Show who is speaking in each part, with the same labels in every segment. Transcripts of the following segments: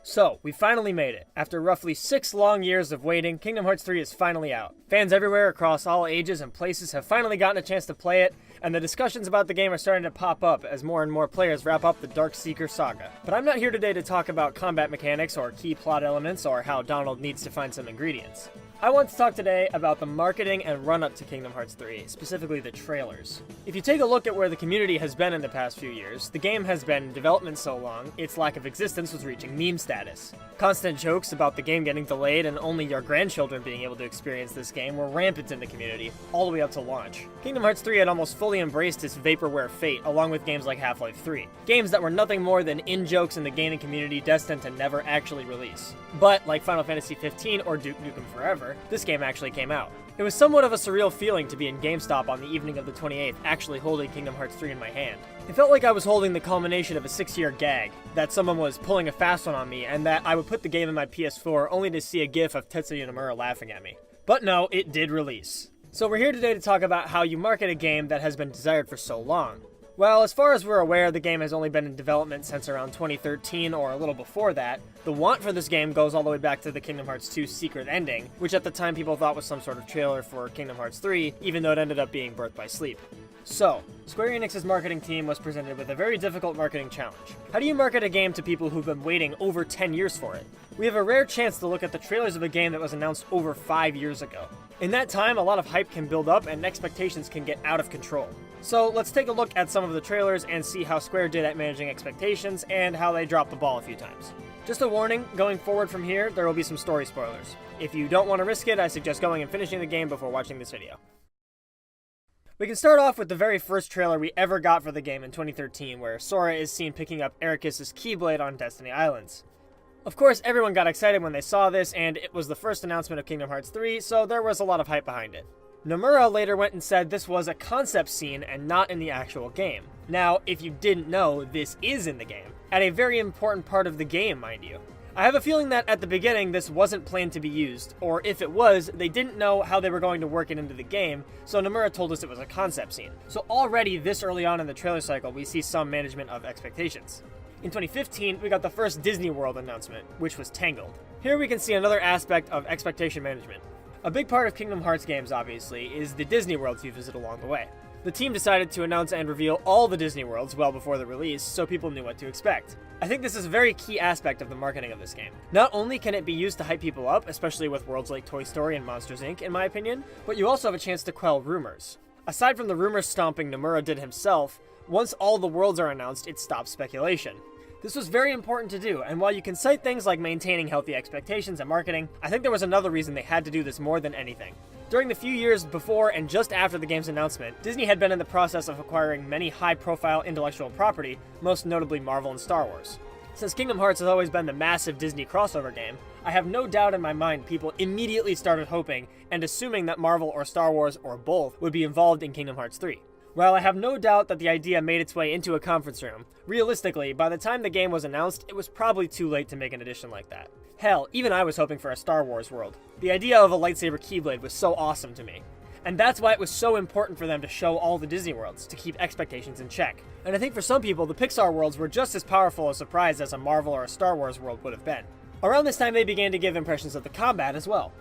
Speaker 1: So, we finally made it. After roughly 6 long years of waiting, Kingdom Hearts 3 is finally out. Fans everywhere across all ages and places have finally gotten a chance to play it, and the discussions about the game are starting to pop up as more and more players wrap up the Dark Seeker saga. But I'm not here today to talk about combat mechanics or key plot elements or how Donald needs to find some ingredients. I want to talk today about the marketing and run-up to Kingdom Hearts 3, specifically the trailers. If you take a look at where the community has been in the past few years, the game has been in development so long, its lack of existence was reaching meme status. Constant jokes about the game getting delayed and only your grandchildren being able to experience this game were rampant in the community, all the way up to launch. Kingdom Hearts 3 had almost fully embraced its vaporware fate, along with games like Half-Life 3. Games that were nothing more than in-jokes in the gaming community destined to never actually release. But, like Final Fantasy 15 or Duke Nukem Forever, this game actually came out. It was somewhat of a surreal feeling to be in GameStop on the evening of the 28th, actually holding Kingdom Hearts 3 in my hand. It felt like I was holding the culmination of a 6-year gag, that someone was pulling a fast one on me, and that I would put the game in my PS4 only to see a gif of Tetsuya Nomura laughing at me. But no, it did release. So we're here today to talk about how you market a game that has been desired for so long. Well, as far as we're aware, the game has only been in development since around 2013 or a little before that. The want for this game goes all the way back to the Kingdom Hearts 2 secret ending, which at the time people thought was some sort of trailer for Kingdom Hearts 3, even though it ended up being Birth by Sleep. So, Square Enix's marketing team was presented with a very difficult marketing challenge. How do you market a game to people who've been waiting over 10 years for it? We have a rare chance to look at the trailers of a game that was announced over 5 years ago. In that time, a lot of hype can build up and expectations can get out of control. So let's take a look at some of the trailers and see how Square did at managing expectations and how they dropped the ball a few times. Just a warning, going forward from here, there will be some story spoilers. If you don't want to risk it, I suggest going and finishing the game before watching this video. We can start off with the very first trailer we ever got for the game in 2013, where Sora is seen picking up Eraqus' Keyblade on Destiny Islands. Of course, everyone got excited when they saw this, and it was the first announcement of Kingdom Hearts 3, so there was a lot of hype behind it. Nomura later went and said this was a concept scene and not in the actual game. Now, if you didn't know, this is in the game. At a very important part of the game, mind you. I have a feeling that at the beginning this wasn't planned to be used, or if it was, they didn't know how they were going to work it into the game, so Nomura told us it was a concept scene. So already this early on in the trailer cycle, we see some management of expectations. In 2015, we got the first Disney World announcement, which was Tangled. Here we can see another aspect of expectation management. A big part of Kingdom Hearts games, obviously, is the Disney worlds you visit along the way. The team decided to announce and reveal all the Disney worlds well before the release, so people knew what to expect. I think this is a very key aspect of the marketing of this game. Not only can it be used to hype people up, especially with worlds like Toy Story and Monsters Inc., in my opinion, but you also have a chance to quell rumors. Aside from the rumor stomping Nomura did himself, once all the worlds are announced, it stops speculation. This was very important to do, and while you can cite things like maintaining healthy expectations and marketing, I think there was another reason they had to do this more than anything. During the few years before and just after the game's announcement, Disney had been in the process of acquiring many high-profile intellectual property, most notably Marvel and Star Wars. Since Kingdom Hearts has always been the massive Disney crossover game, I have no doubt in my mind people immediately started hoping and assuming that Marvel or Star Wars or both would be involved in Kingdom Hearts 3. While I have no doubt that the idea made its way into a conference room, realistically, by the time the game was announced, it was probably too late to make an addition like that. Hell, even I was hoping for a Star Wars world. The idea of a lightsaber Keyblade was so awesome to me. And that's why it was so important for them to show all the Disney worlds, to keep expectations in check. And I think for some people, the Pixar worlds were just as powerful a surprise as a Marvel or a Star Wars world would have been. Around this time, they began to give impressions of the combat as well.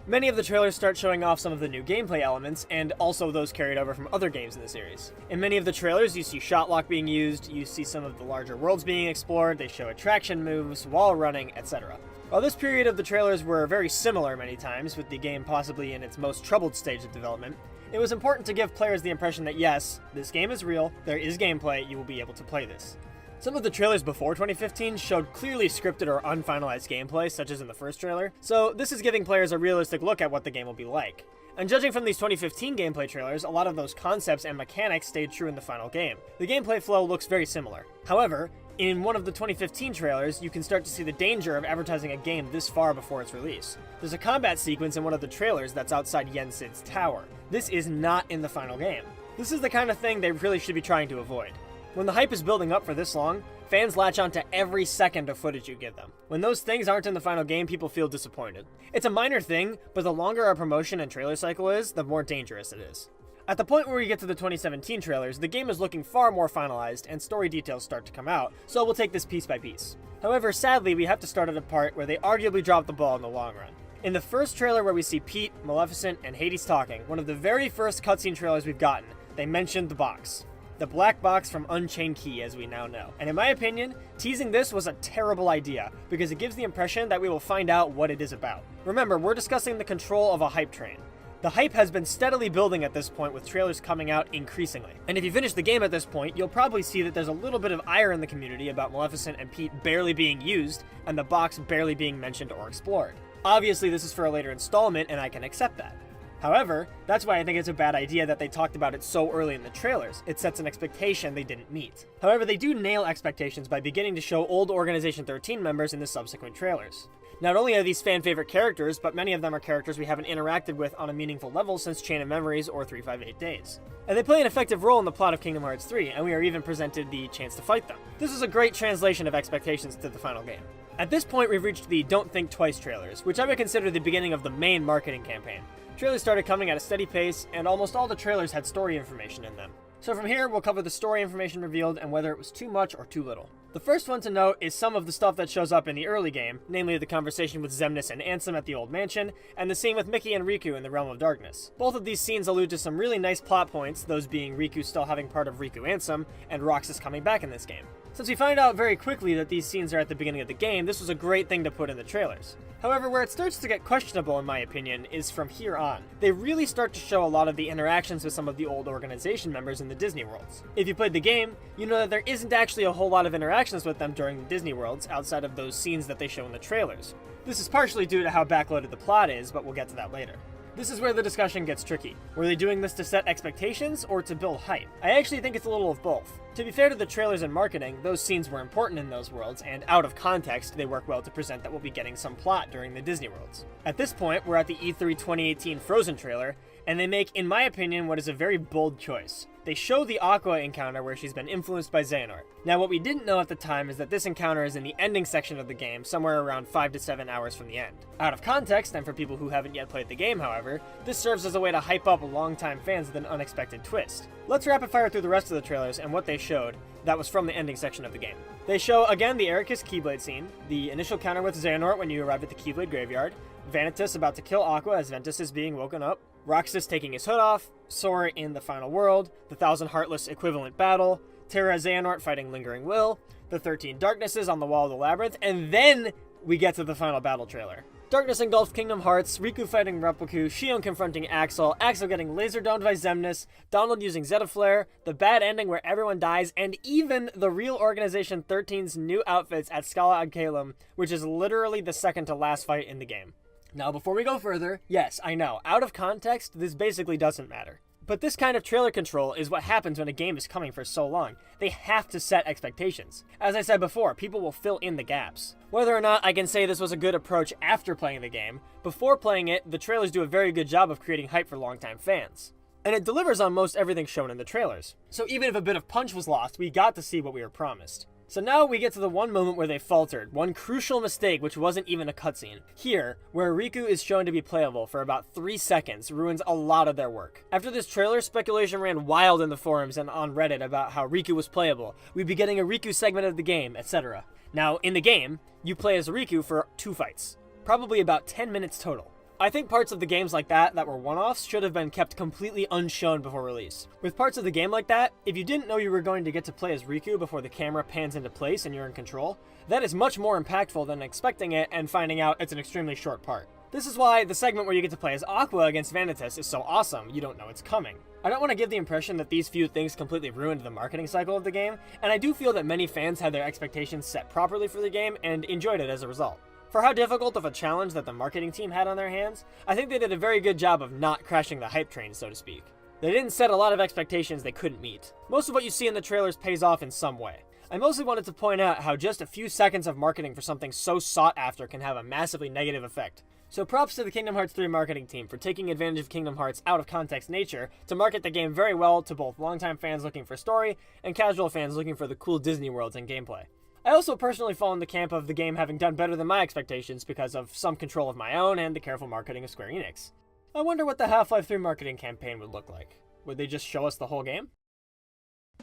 Speaker 1: Many of the trailers start showing off some of the new gameplay elements, and also those carried over from other games in the series. In many of the trailers, you see shotlock being used, you see some of the larger worlds being explored, they show attraction moves, wall running, etc. While this period of the trailers were very similar many times, with the game possibly in its most troubled stage of development, it was important to give players the impression that yes, this game is real, there is gameplay, you will be able to play this. Some of the trailers before 2015 showed clearly scripted or unfinalized gameplay, such as in the first trailer, so this is giving players a realistic look at what the game will be like. And judging from these 2015 gameplay trailers, a lot of those concepts and mechanics stayed true in the final game. The gameplay flow looks very similar. However, in one of the 2015 trailers, you can start to see the danger of advertising a game this far before its release. There's a combat sequence in one of the trailers that's outside Yen Sid's tower. This is not in the final game. This is the kind of thing they really should be trying to avoid. When the hype is building up for this long, fans latch on to every second of footage you give them. When those things aren't in the final game, people feel disappointed. It's a minor thing, but the longer our promotion and trailer cycle is, the more dangerous it is. At the point where we get to the 2017 trailers, the game is looking far more finalized and story details start to come out, so we'll take this piece by piece. However, sadly, we have to start at a part where they arguably dropped the ball in the long run. In the first trailer where we see Pete, Maleficent, and Hades talking, one of the very first cutscene trailers we've gotten, they mentioned the box. The black box from Unchained Key, as we now know. And in my opinion, teasing this was a terrible idea, because it gives the impression that we will find out what it is about. Remember, we're discussing the control of a hype train. The hype has been steadily building at this point, with trailers coming out increasingly. And if you finish the game at this point, you'll probably see that there's a little bit of ire in the community about Maleficent and Pete barely being used, and the box barely being mentioned or explored. Obviously, this is for a later installment, and I can accept that. However, that's why I think it's a bad idea that they talked about it so early in the trailers. It sets an expectation they didn't meet. However, they do nail expectations by beginning to show old Organization 13 members in the subsequent trailers. Not only are these fan-favorite characters, but many of them are characters we haven't interacted with on a meaningful level since Chain of Memories or 358 Days. And they play an effective role in the plot of Kingdom Hearts 3, and we are even presented the chance to fight them. This is a great translation of expectations to the final game. At this point, we've reached the Don't Think Twice trailers, which I would consider the beginning of the main marketing campaign. Trailers started coming at a steady pace, and almost all the trailers had story information in them. So from here, we'll cover the story information revealed and whether it was too much or too little. The first one to note is some of the stuff that shows up in the early game, namely the conversation with Xemnas and Ansem at the old mansion, and the scene with Mickey and Riku in the Realm of Darkness. Both of these scenes allude to some really nice plot points, those being Riku still having part of Riku Ansem, and Roxas coming back in this game. Since we find out very quickly that these scenes are at the beginning of the game, this was a great thing to put in the trailers. However, where it starts to get questionable in my opinion is from here on. They really start to show a lot of the interactions with some of the old organization members in the Disney worlds. If you played the game, you know that there isn't actually a whole lot of interactions with them during the Disney worlds outside of those scenes that they show in the trailers. This is partially due to how backloaded the plot is, but we'll get to that later. This is where the discussion gets tricky. Were they doing this to set expectations or to build hype? I actually think it's a little of both. To be fair to the trailers and marketing, those scenes were important in those worlds, and out of context, they work well to present that we'll be getting some plot during the Disney worlds. At this point, we're at the E3 2018 Frozen trailer, and they make, in my opinion, what is a very bold choice. They show the Aqua encounter where she's been influenced by Xehanort. Now, what we didn't know at the time is that this encounter is in the ending section of the game, somewhere around 5 to 7 hours from the end. Out of context, and for people who haven't yet played the game, however, this serves as a way to hype up longtime fans with an unexpected twist. Let's rapid fire through the rest of the trailers and what they showed that was from the ending section of the game. They show, again, the Ericus Keyblade scene, the initial counter with Xehanort when you arrive at the Keyblade Graveyard, Vanitas about to kill Aqua as Ventus is being woken up, Roxas taking his hood off, Sora in the final world, the Thousand Heartless equivalent battle, Terra Xehanort fighting Lingering Will, the 13 Darknesses on the wall of the labyrinth, and then we get to the final battle trailer. Darkness engulfed Kingdom Hearts, Riku fighting Replicue, Xion confronting Axel, Axel getting laser domed by Xemnas, Donald using Zeta Flare, the bad ending where everyone dies, and even the real Organization 13's new outfits at Scala ad Caelum, which is literally the second to last fight in the game. Now, before we go further, yes, I know, out of context, this basically doesn't matter. But this kind of trailer control is what happens when a game is coming for so long. They have to set expectations. As I said before, people will fill in the gaps. Whether or not I can say this was a good approach after playing the game, before playing it, the trailers do a very good job of creating hype for longtime fans. And it delivers on most everything shown in the trailers. So even if a bit of punch was lost, we got to see what we were promised. So now we get to the one moment where they faltered, one crucial mistake which wasn't even a cutscene. Here, where Riku is shown to be playable for about 3 seconds, ruins a lot of their work. After this trailer, speculation ran wild in the forums and on Reddit about how Riku was playable, we'd be getting a Riku segment of the game, etc. Now, in the game, you play as Riku for 2 fights, probably about 10 minutes total. I think parts of the games like that were one-offs should have been kept completely unshown before release. With parts of the game like that, if you didn't know you were going to get to play as Riku before the camera pans into place and you're in control, that is much more impactful than expecting it and finding out it's an extremely short part. This is why the segment where you get to play as Aqua against Vanitas is so awesome, you don't know it's coming. I don't want to give the impression that these few things completely ruined the marketing cycle of the game, and I do feel that many fans had their expectations set properly for the game and enjoyed it as a result. For how difficult of a challenge that the marketing team had on their hands, I think they did a very good job of not crashing the hype train, so to speak. They didn't set a lot of expectations they couldn't meet. Most of what you see in the trailers pays off in some way. I mostly wanted to point out how just a few seconds of marketing for something so sought after can have a massively negative effect. So props to the Kingdom Hearts 3 marketing team for taking advantage of Kingdom Hearts' out-of-context nature to market the game very well to both longtime fans looking for story and casual fans looking for the cool Disney worlds and gameplay. I also personally fall in the camp of the game having done better than my expectations because of some control of my own and the careful marketing of Square Enix. I wonder what the Half-Life 3 marketing campaign would look like. Would they just show us the whole game?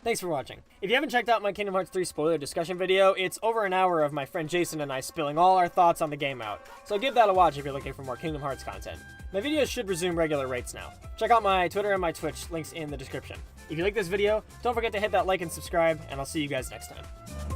Speaker 1: Thanks for watching. If you haven't checked out my Kingdom Hearts 3 spoiler discussion video, it's over an hour of my friend Jason and I spilling all our thoughts on the game out, so give that a watch if you're looking for more Kingdom Hearts content. My videos should resume regular rates now. Check out my Twitter and my Twitch, links in the description. If you like this video, don't forget to hit that like and subscribe, and I'll see you guys next time.